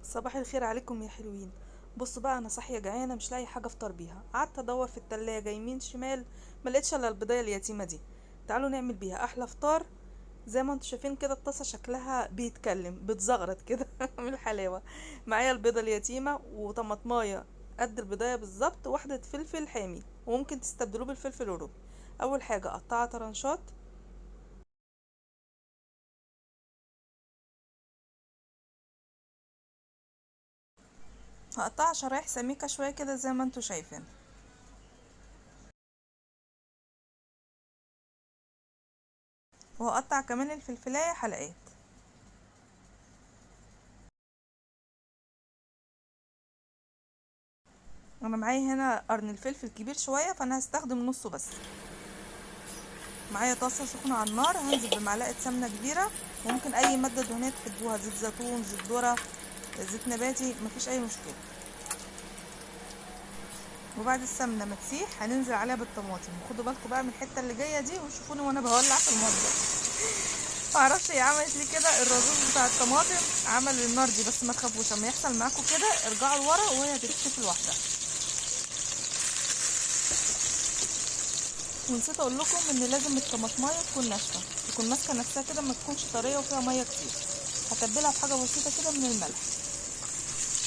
صباح الخير عليكم يا حلوين. بصوا بقى، انا صاحيه جعانه مش لاقي حاجه افطر بيها. قعدت ادور في التلاجة يمين شمال، ما لقيتش الا البضايه اليتيمه دي. تعالوا نعمل بيها احلى فطار. زي ما انتم شايفين كده، الطاسه شكلها بيتكلم بتزغرط كده من الحلاوه. معايا البيضه اليتيمه وطماطمايه قد البضايه بالظبط، واحده فلفل حامي وممكن تستبدلوه بالفلفل الرومي. اول حاجه قطعها طرنشات. هقطعها شرايح سميكه شويه كده زي ما انتم شايفين. وهقطع كمان الفلفلايه حلقات. انا معايا هنا قرن الفلفل كبير شويه، فانا هستخدم نصه بس. معايا طاسه سخنه على النار، هنزل بمعلقه سمنه كبيره، وممكن اي ماده دهنيه تحبوها، زيت زيتون، زيت ذره، زيت نباتي، مفيش اي مشكله. وبعد السمنه ما تسيح هننزل عليها بالطماطم. وخدوا بالكم بقى من الحته اللي جايه دي، وشوفوني وانا بولع في المطبخ. معرفش هي عملت ليه كده، الرذوذ بتاع الطماطم عمل النار دي. بس ما تخافوش، اما يحصل معاكم كده ارجعوا لورا وهي هتتشفي لوحدها. ونسيت اقول لكم ان لازم الطماطمايه تكون ناشفه، تكون ماسكه نفسها كده، ما تكونش طريه وفيها ميه كتير. هتبلها بحاجه بسيطه كده من الملح،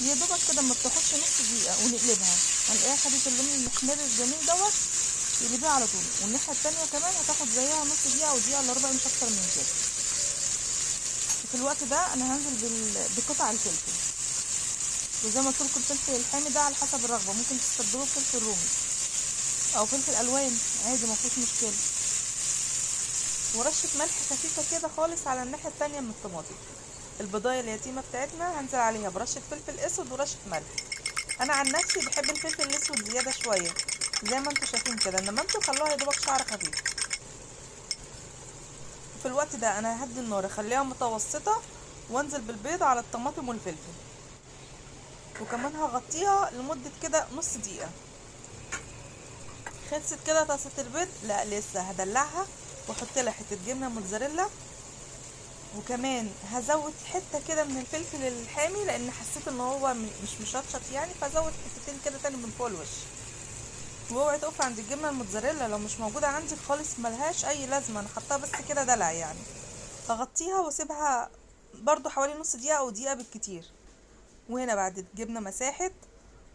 يا دوبك كده ما بتاخدش نص دقيقه. ونقلبها، هنلاقيها خدت اللون المحمر الجميل دوت. تقلبيها على طول. والناحيه التانية كمان هتاخد زيها نص دقيقه او دقيقه الا ربع، مش اكتر من كده. وفي الوقت ده انا هنزل بقطع الفلفل. وزي ما قلت لكم، الفلفل الحامي ده على حسب الرغبه، ممكن تستبدلوه بفلفل رومي او فلفل الوان عادي، ما فيهوش مشكله. ورشه ملح خفيفه كده خالص على الناحيه التانية من الطماطم. البضايه اليتيمه بتاعتنا هنزل عليها برشه فلفل اسود ورشه ملح. انا عن نفسي بحب الفلفل الاسود زياده شويه، زي ما انتم شايفين كده، انما انتوا خلوها يا دوبك شعر خفيف. في الوقت ده انا ههدي النار، اخليها متوسطه، وانزل بالبيض على الطماطم والفلفل. وكمان هغطيها لمده كده نص دقيقه. خلصت كده طاسه البيض؟ لا لسه هدلعها، واحط لها حته جبنه موتزاريلا. وكمان هزود حته كده من الفلفل الحامي، لان حسيت ان هو مش مشطشط يعني، فزود حتتين كده تاني من فوق الوش. واوعي تقف عند الجبنه الموتزاريلا، لو مش موجوده عندي خالص ملهاش اي لازمه، انا حطاها بس كده دلع يعني. هغطيها واسيبها برضو حوالي نص دقيقه او دقيقه بالكتير. وهنا بعد الجبنه مساحت،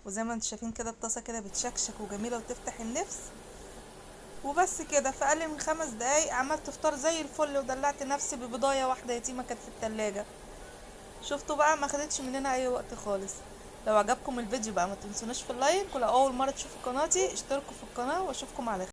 وزي ما انتم شايفين كده الطاسه كده بتشكشك وجميله وتفتح النفس. وبس كده، في اقل من 5 دقايق عملت فطار زي الفل، ودلعت نفسي ببضايه واحده يتيمه كانت في التلاجة. شفتوا بقى، ما خدتش مننا اي وقت خالص. لو عجبكم الفيديو بقى ما تنسونوش في اللايك، ولو اول مره تشوفوا قناتي اشتركوا في القناه، واشوفكم على خير.